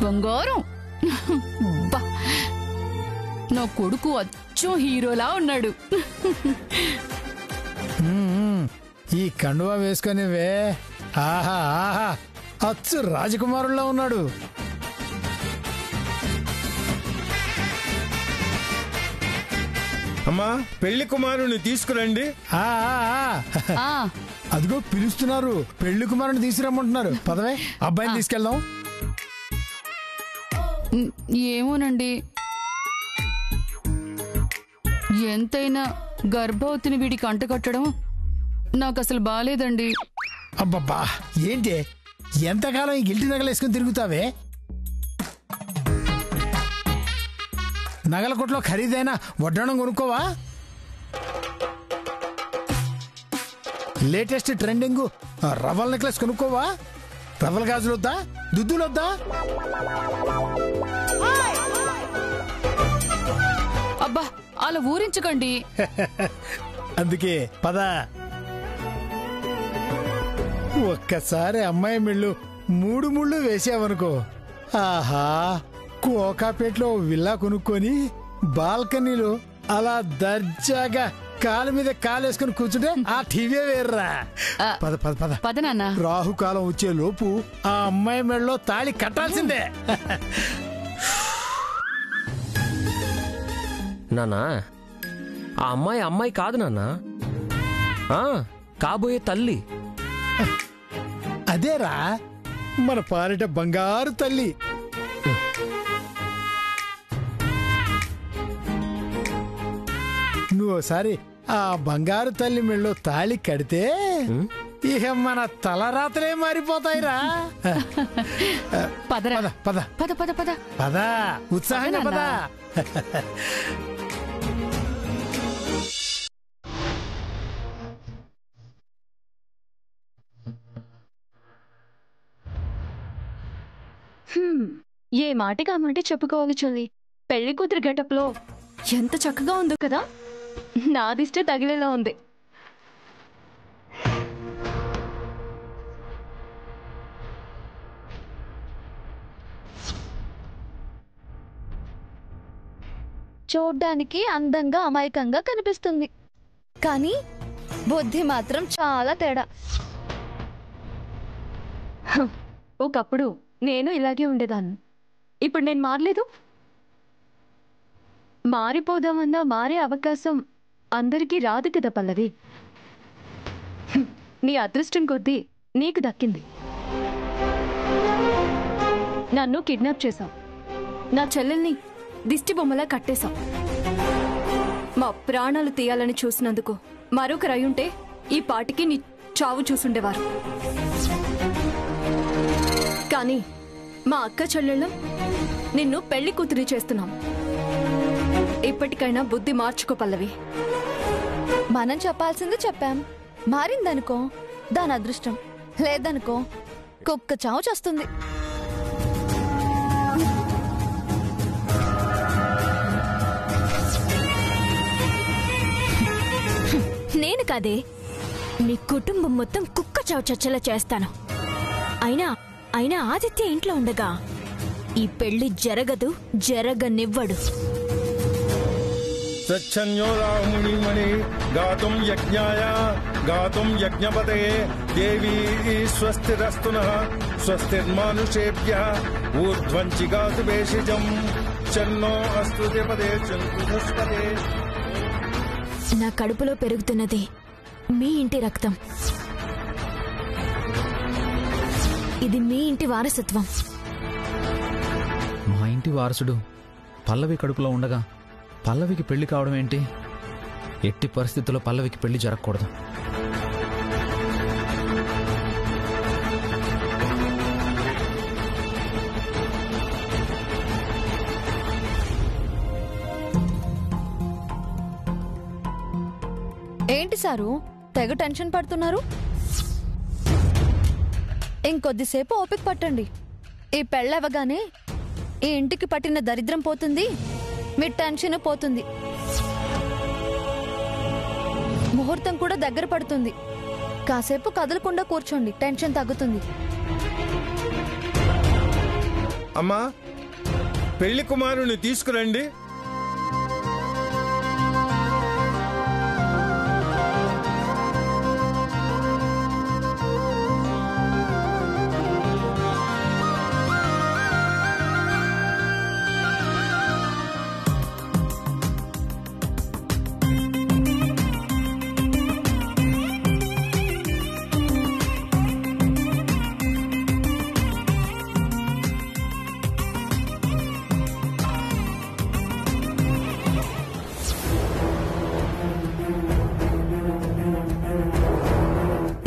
బంగారం. నా కొడుకు అచ్చం హీరోలా ఉన్నాడు. ఈ కండువా వేసుకునేవే ఆహా ఆహా అచ్చు రాజకుమారుల్లో ఉన్నాడు. అమ్మా పెళ్లి కుమారుని తీసుకురండి. అదిగో పిలుస్తున్నారు, పెళ్లి కుమారుని తీసుకురమ్మంటున్నారు. పదవే అబ్బాయిని తీసుకెళ్దాం. ఏమోనండి, ఎంతైనా గర్భవతిని వీడికి అంటకట్టడం నాకు అసలు బాలేదండి. అబ్బబ్బా ఏంటి ఎంతకాలం ఈ గిల్టి నగలేసుకుని తిరుగుతావే? నగల కొట్లో ఖరీదైన వడ్డాణం కొనుక్కోవా? లేటెస్ట్ ట్రెండింగ్ రవల్ నెక్లెస్ కొనుక్కోవా? రవల్ గాజులు వద్దా? దుద్దులు వద్దా? అబ్బా అలా ఊరించకండి. అందుకే పద. ఒక్కసారి అమ్మాయి మెళ్ళు 3 ముళ్ళు వేసావనుకో, ఆహా కోకాపేట్లో విల్లా కొనుక్కొని బాల్కనీలో అలా దర్జాగా కాలు మీద కాలేసుకుని కూర్చుంటే ఆ టీవీ వేర్రా. పద పద పద పద నాన్న. రాహుకాలం వచ్చే లోపు ఆ అమ్మాయి మెళ్ళలో తాళి కట్టాల్సిందే. నాన్నా ఆ అమ్మాయి కాదు నాన్నా, కాబోయే తల్లి. అదేరా మన పాలిట బంగారు తల్లి. నువ్వుసారి ఆ బంగారు తల్లి మెళ్ళో తాళి కడితే ఇక మన తలరాతలే మారిపోతాయిరా. పద పద పద పద పద పద ఉత్సాహంగా పద. ఏ మాటగా ఆ మాట చెప్పుకోవాలి చెల్లి. పెళ్లి కూతురు గెటప్లో ఎంత చక్కగా ఉందో కదా, నాదిష్టే తగిలేలా ఉంది. చూడ్డానికి అందంగా అమాయకంగా కనిపిస్తుంది, కానీ బుద్ధి మాత్రం చాలా తేడా. ఒకప్పుడు నేను ఇలాగే ఉండేదాన్ని, ఇప్పుడు నేను మారలేదు. మారిపోదామన్నా మారే అవకాశం అందరికీ రాదు కదా పల్లవి. నీ అదృష్టం కొద్దీ నీకు దక్కింది. నన్ను కిడ్నాప్ చేశావు, నా చెల్లెల్ని దిష్టి బొమ్మలా కట్టేశావు. మా ప్రాణాలు తీయాలని చూసినందుకు మరొకరు అయ్యుంటే ఈ పాటికి నీ చావు చూసుండేవారు. కానీ మా అక్క చెల్లెళ్ళు నిన్ను పెళ్లి కూతురి చేస్తున్నాం. ఇప్పటికైనా బుద్ధి మార్చుకో పల్లవి. మనం చెప్పాల్సింది చెప్పాం, మారిందనుకో దాని అదృష్టం, లేదనుకో కుక్క చావు చేస్తుంది. నేను కాదే, మీ కుటుంబం మొత్తం కుక్క చావు చచ్చేలా చేస్తాను. అయినా ఆదిత్య ఇంట్లో ఉండగా ఈ పెళ్లి జరగదు, జరగనివ్వడు. సచ్చన్యో రామునిమణి గాతుం యజ్ఞాయ గాతుం యజ్ఞపతే దేవీ స్వస్తిరస్తునః స్వస్తిర్మానుషేభ్యః ఊర్ధ్వంచి గాతు భేషజం చన్నో అస్తు దేవదే చంతుష్పదే. నా కడుపులో పెరుగుతున్నది మీ ఇంటి రక్తం. ఇది మీ ఇంటి వారసత్వం. మా ఇంటి వారసుడు పల్లవి కడుపులో ఉండగా పల్లవికి పెళ్లి కావడం ఏంటి? ఎట్టి పరిస్థితుల్లో పల్లవికి పెళ్లి జరగకూడదు. ఏంటి సారు తెగ టెన్షన్ పడుతున్నారు? ఇంకొద్దిసేపు ఓపిక పట్టండి. ఈ పెళ్ళవగానే ఈ ఇంటికి పట్టిన దరిద్రం పోతుంది, మీ టెన్షన్ పోతుంది. ముహూర్తం కూడా దగ్గర పడుతుంది. కాసేపు కదలకుండా కూర్చోండి, టెన్షన్ తగ్గుతుంది. అమ్మా, పెళ్లి కుమారుని తీసుకురండి.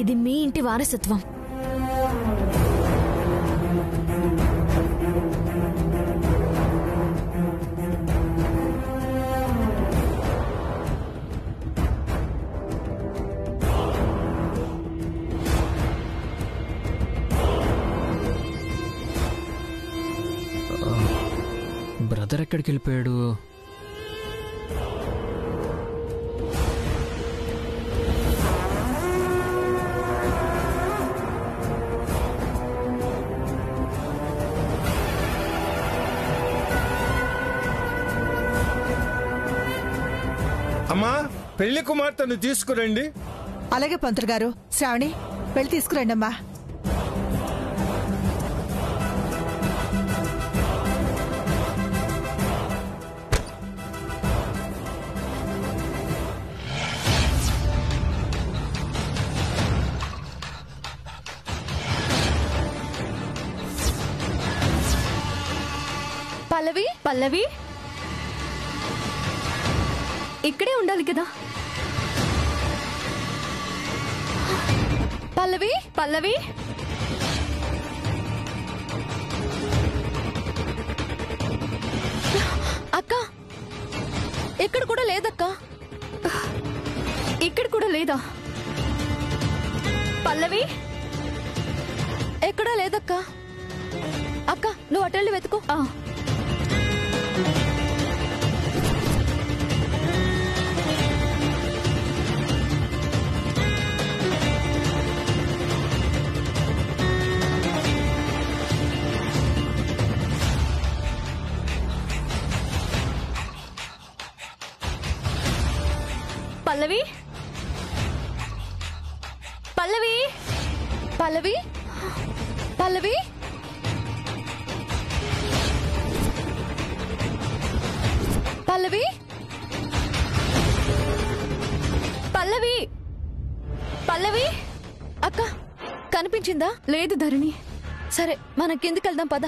ఇది మీ ఇంటి వారసత్వం. బ్రదర్ ఎక్కడికి వెళ్ళిపోయాడు? అమ్మా, పెళ్లి కుమార్తెను తీసుకురండి. అలాగే పంతులు గారు. శ్రావణి, వెళ్ళి తీసుకురండి అమ్మా. పల్లవి, పల్లవి ఇక్కడే ఉండాలి కదా. పల్లవి, పల్లవి అక్క, ఇక్కడ కూడా లేదక్క. ఇక్కడ కూడా లేదా? పల్లవి ఎక్కడా లేదక్క. అక్క, నువ్వు అటెళ్ళి వెతుకు. పల్లవి, పల్లవి, పల్లవి, పల్లవి, పల్లవి, పల్లవి, పల్లవి అక్క, కనిపించిందా? లేదు ధరణి. సరే, మనం కిందికి వెళ్దాం పద.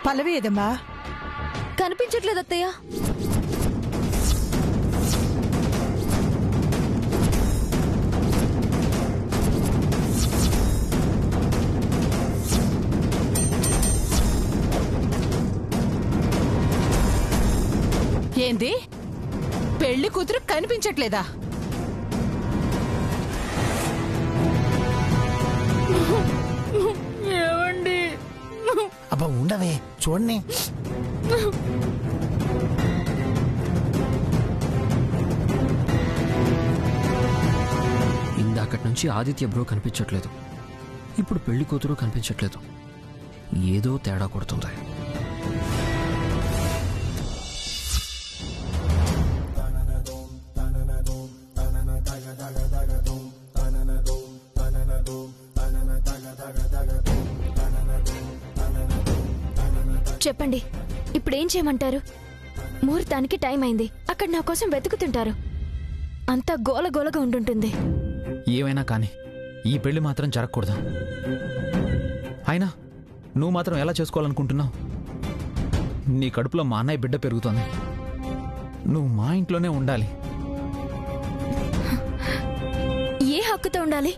పల్లవి ఏదమ్మా? కనిపించట్లేదు అత్తయ్య. ఏంది? పెళ్లి కూతురు కనిపించట్లేదా? ఏమండి? అబ్బా ఉండవే, చూడండి. ఇందాకటి నుంచి ఆదిత్య బ్రో కనిపించట్లేదు, ఇప్పుడు పెళ్లి కూతురు కనిపించట్లేదు. ఏదో తేడా కొడుతుంది. చెప్పండి, ఇప్పుడేం చేయమంటారు? ముహూర్తానికి టైం అయింది. అక్కడ నా కోసం వెతుకుతుంటారు. అంతా గోలగోలగా ఉండుంటుంది. ఏమైనా కానీ ఈ పెళ్లి మాత్రం జరగకూడదు. అయినా నువ్వు మాత్రం ఎలా చేసుకోవాలనుకుంటున్నావు? నీ కడుపులో మా అన్నయ్య బిడ్డ పెరుగుతోంది. నువ్వు మా ఇంట్లోనే ఉండాలి. ఏ హక్కుతో ఉండాలి?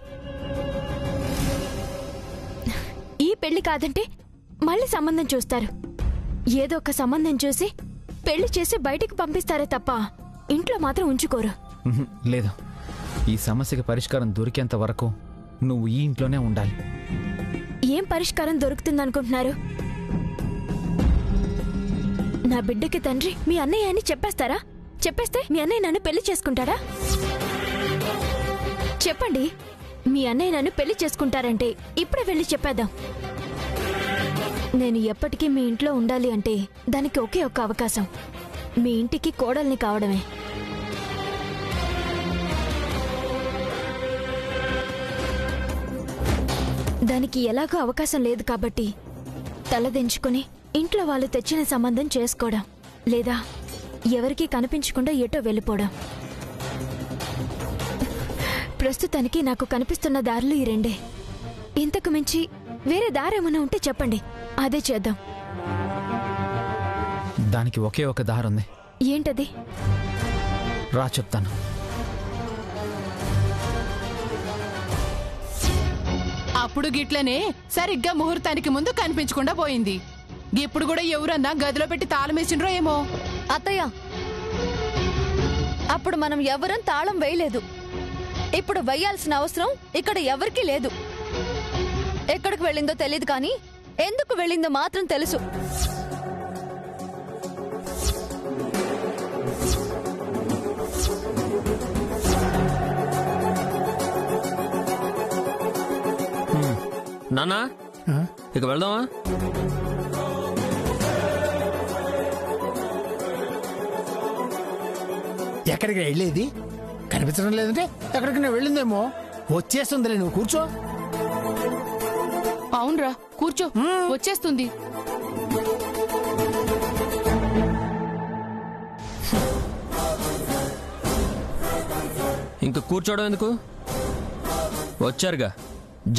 ఈ పెళ్లి కాదంటే మళ్ళీ సంబంధం చూస్తారు. ఏదో ఒక సంబంధం చూసి పెళ్లి చేసి బయటికి పంపిస్తారే తప్ప ఇంట్లో మాత్రం ఉంచుకోరు. లేదు, ఈ సమస్యకి పరిష్కారం దొరికేంత వరకు నువ్వు ఈ ఇంట్లోనే ఉండాలి. ఏం పరిష్కారం దొరుకుతుందనుకుంటున్నారు? నా బిడ్డకి తండ్రి మీ అన్నయ్య అని చెప్పేస్తారా? చెప్పేస్తే మీ అన్నయ్య నన్ను పెళ్లి చేసుకుంటాడా? చెప్పండి, మీ అన్నయ్య నన్ను పెళ్లి చేసుకుంటారంటే ఇప్పుడే వెళ్ళి చెప్పేద్దాం. నేను ఎప్పటికీ మీ ఇంట్లో ఉండాలి అంటే దానికి ఒకే ఒక్క అవకాశం, మీ ఇంటికి కోడల్ని కావడమే. దానికి ఎలాగో అవకాశం లేదు కాబట్టి తలదించుకుని ఇంట్లో వాళ్ళు తెచ్చిన సంబంధం చేసుకోవడం, లేదా ఎవరికీ కనిపించకుండా ఎటో వెళ్ళిపోవడం. ప్రస్తుతానికి నాకు కనిపిస్తున్న దారులు ఈ రెండే. ఇంతకు మించి వేరే దారేమన్నా ఉంటే చెప్పండి, అదే చేద్దాం. దానికి ఒకే ఒక దారుంది. ఏంటది? రా చెప్తాను. అప్పుడు గిట్లనే సరిగ్గా ముహూర్తానికి ముందు కనిపించకుండా పోయింది. ఇప్పుడు కూడా ఎవరన్నా గదిలో పెట్టి తాళం వేసిండ్రో ఏమో. అత్తయ్య, అప్పుడు మనం ఎవరం తాళం వేయలేదు. ఇప్పుడు వేయాల్సిన అవసరం ఇక్కడ ఎవరికీ లేదు. ఎక్కడికి వెళ్ళిందో తెలియదు కానీ ఎందుకు వెళ్ళిందో మాత్రం తెలుసు. నాన్నా, ఇక వెళ్దామా? ఎక్కడికి వెళ్ళేది? కనిపించడం లేదంటే ఎక్కడికైనా వెళ్ళిందేమో. వచ్చేస్తుందిలే, నువ్వు కూర్చో. అవునరా, కూర్చో, వచ్చేస్తుంది. ఇంక కూర్చోవడం ఎందుకు? వచ్చారుగా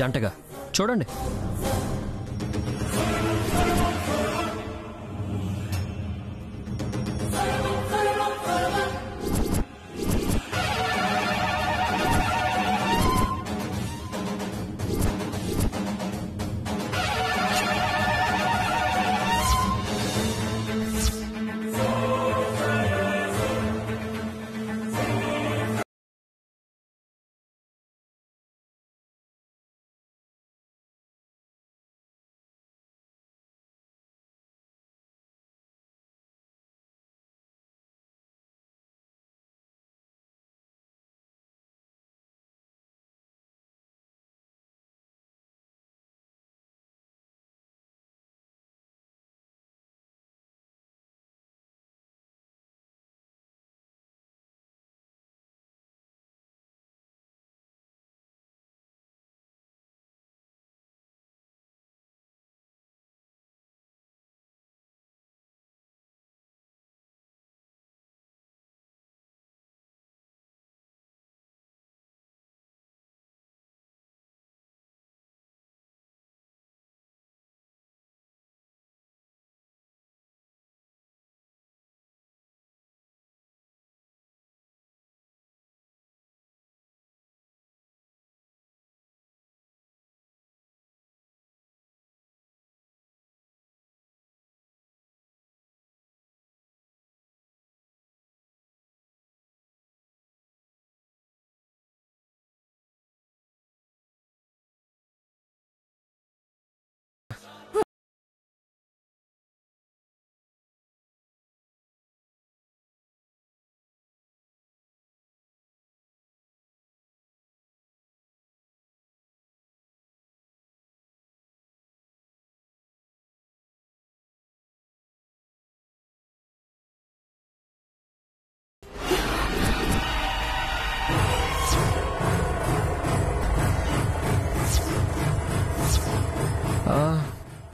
జంటగా, చూడండి.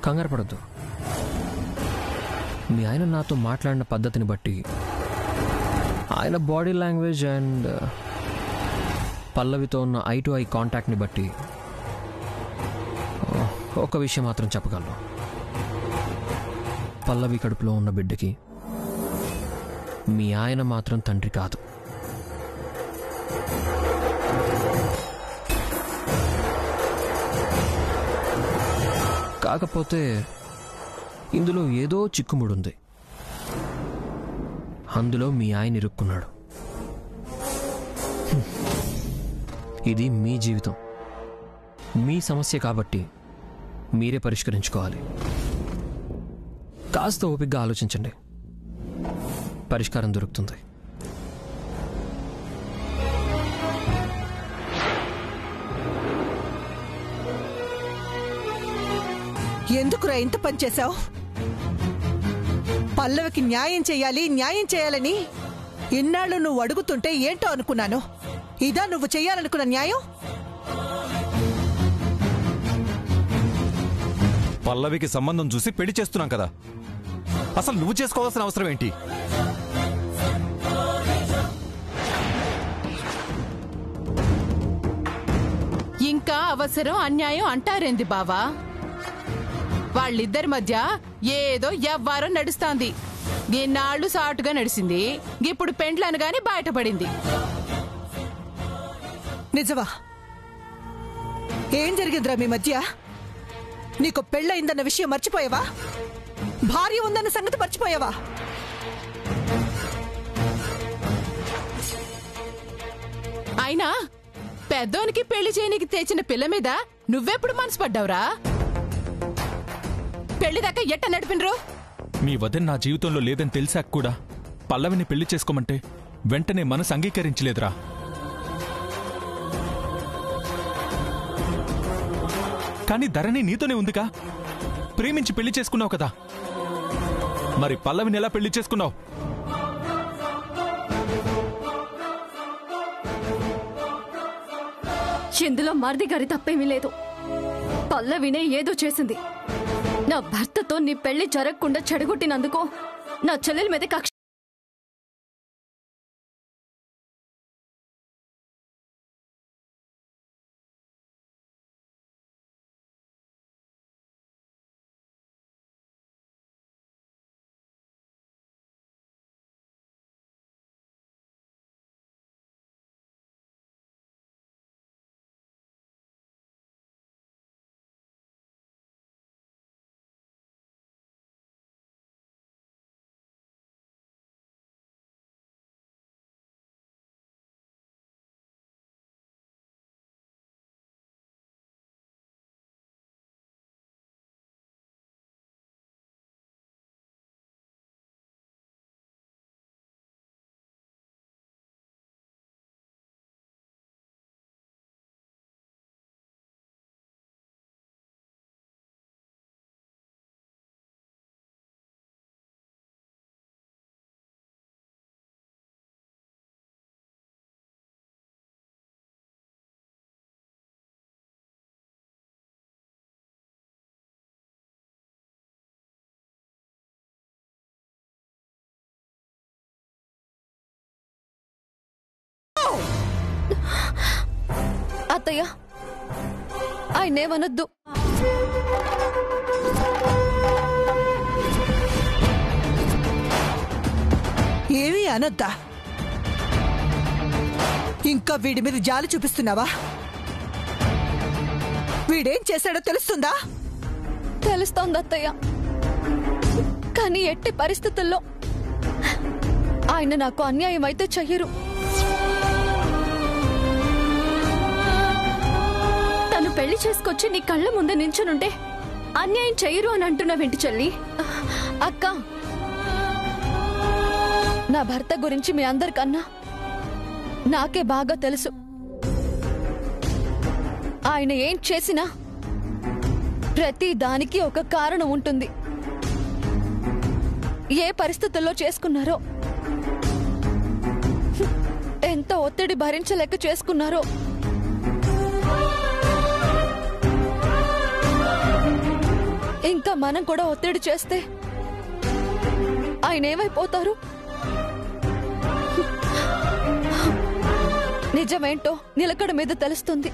కంగారు పడద్దు. మీ ఆయన నాతో మాట్లాడిన పద్ధతిని బట్టి, ఆయన బాడీ లాంగ్వేజ్ అండ్ పల్లవితో ఉన్న ఐ టు ఐ కాంటాక్ట్ని బట్టి ఒక విషయం మాత్రం చెప్పగలను. పల్లవి కడుపులో ఉన్న బిడ్డకి మీ ఆయన మాత్రం తండ్రి కాదు. కాకపోతే ఇందులో ఏదో చిక్కుముడుంది. అందులో మీ ఆయన ఇరుక్కున్నాడు. ఇది మీ జీవితం, మీ సమస్య కాబట్టి మీరే పరిష్కరించుకోవాలి. కాస్త ఓపికగా ఆలోచించండి, పరిష్కారం దొరుకుతుంది. ఎందుకురా ఇంత పని చేశావు? పల్లవికి న్యాయం చేయాలని ఇన్నాళ్ళు నువ్వు అడుగుతుంటే ఏంటో అనుకున్నాను. ఇదా నువ్వు చెయ్యాలనుకున్న న్యాయం? పల్లవికి సంబంధం చూసి పెళ్లి చేస్తున్నాం కదా, అసలు నువ్వు చేసుకోవాల్సిన అవసరం ఏంటి? ఇంకా అవసరం అన్యాయం అంటారేంది బావా? వాళ్ళిద్దరి మధ్య ఏదో ఎవ్వారం నడుస్తాంది. ఇన్నాళ్ళు సాటుగా నడిచింది, ఇప్పుడు పెండ్లనగానే బయటపడింది. నిజమా? ఏం జరిగిందిరా మీ మధ్య? నీకు పెళ్ళయిందన్న విషయం మర్చిపోయావా? భార్య ఉందన్న సంగతి మర్చిపోయావా? అయినా పెద్దోనికి పెళ్లి చేయనికి తెచ్చిన పిల్ల మీద నువ్వెప్పుడు మనసు పడ్డావురా? పెళ్లి దాకా ఎట్ట నడిపినరు? మీ వదిన నా జీవితంలో లేదని తెలిసాక కూడా పల్లవిని పెళ్లి చేసుకోమంటే వెంటనే మనసు అంగీకరించలేదురా. కానీ ధరణి నీతోనే ఉందిగా, ప్రేమించి పెళ్లి చేసుకున్నావు కదా, మరి పల్లవిని ఎలా పెళ్లి చేసుకున్నావు? ఇందులో మరిది గారి తప్పేమీ లేదు. పల్లవినే ఏదో చేసింది. నా భర్తతో నీ పెళ్లి జరగకుండా చెడగొట్టినందుకు నా చెల్లెల మీద కక్ష. అత్తయ్య, ఆయనేమనొద్దు. ఏమీ అనొద్దా? ఇంకా వీడి మీద జాలి చూపిస్తున్నావా? వీడేం చేశాడో తెలుస్తుందా? తెలుస్తోంది అత్తయ్య, కానీ ఎట్టి పరిస్థితుల్లో ఆయన నాకు అన్యాయం అయితే చెయ్యరు. తను పెళ్లి చేసుకొచ్చి నీ కళ్ళ ముందే నించునుంటే అన్యాయం చెయ్యరు అని అంటున్నావేంటి చెల్లి? అక్క, నా భర్త గురించి మీ అందరికన్నా నాకే బాగా తెలుసు. ఆయన ఏం చేసినా ప్రతి దానికి ఒక కారణం ఉంటుంది. ఏ పరిస్థితుల్లో చేసుకున్నారో, ఎంత ఒత్తిడి భరించలేక చేసుకున్నారో, ఇంకా మనం కూడా ఒత్తిడి చేస్తే ఆయన ఏమైపోతారు? నిజమేంటో నిలకడ మీద తెలుస్తుంది.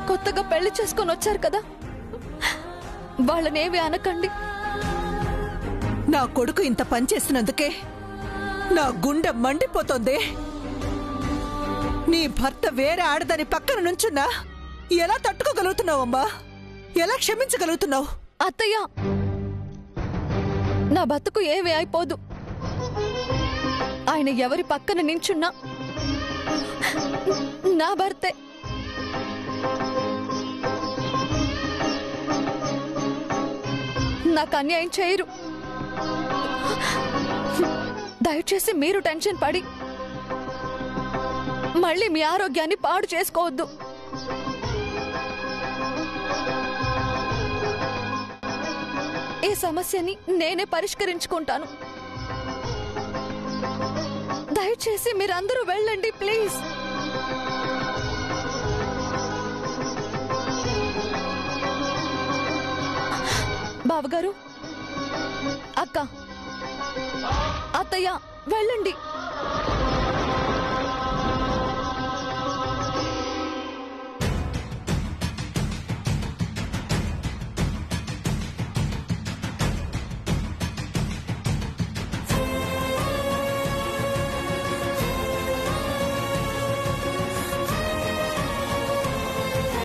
కొత్తగా పెళ్లి చేసుకొని వచ్చారు కదా, వాళ్ళనేవి అనకండి. నా కొడుకు ఇంత పని చేసినందుకే నా గుండె మండిపోతోంది. నీ భర్త వేరే ఆడదాని పక్కన నుంచున్నా ఎలా తట్టుకోగలుగుతున్నావమ్మా? ఎలా క్షమించగలుగుతున్నావు? అత్తయ్య, నా బతుకు ఏమీ అయిపోదు. ఆయన ఎవరి పక్కన నించున్నా నా భర్తే. నాకు అన్యాయం చేయరు. దయచేసి మీరు టెన్షన్ పడి మళ్ళీ మీ ఆరోగ్యాన్ని పాడు చేసుకోవద్దు. ఈ సమస్యని నేనే పరిష్కరించుకుంటాను. దయచేసి మీరందరూ వెళ్ళండి ప్లీజ్. బావగారు, అక్క, అత్తయ్య వెళ్ళండి.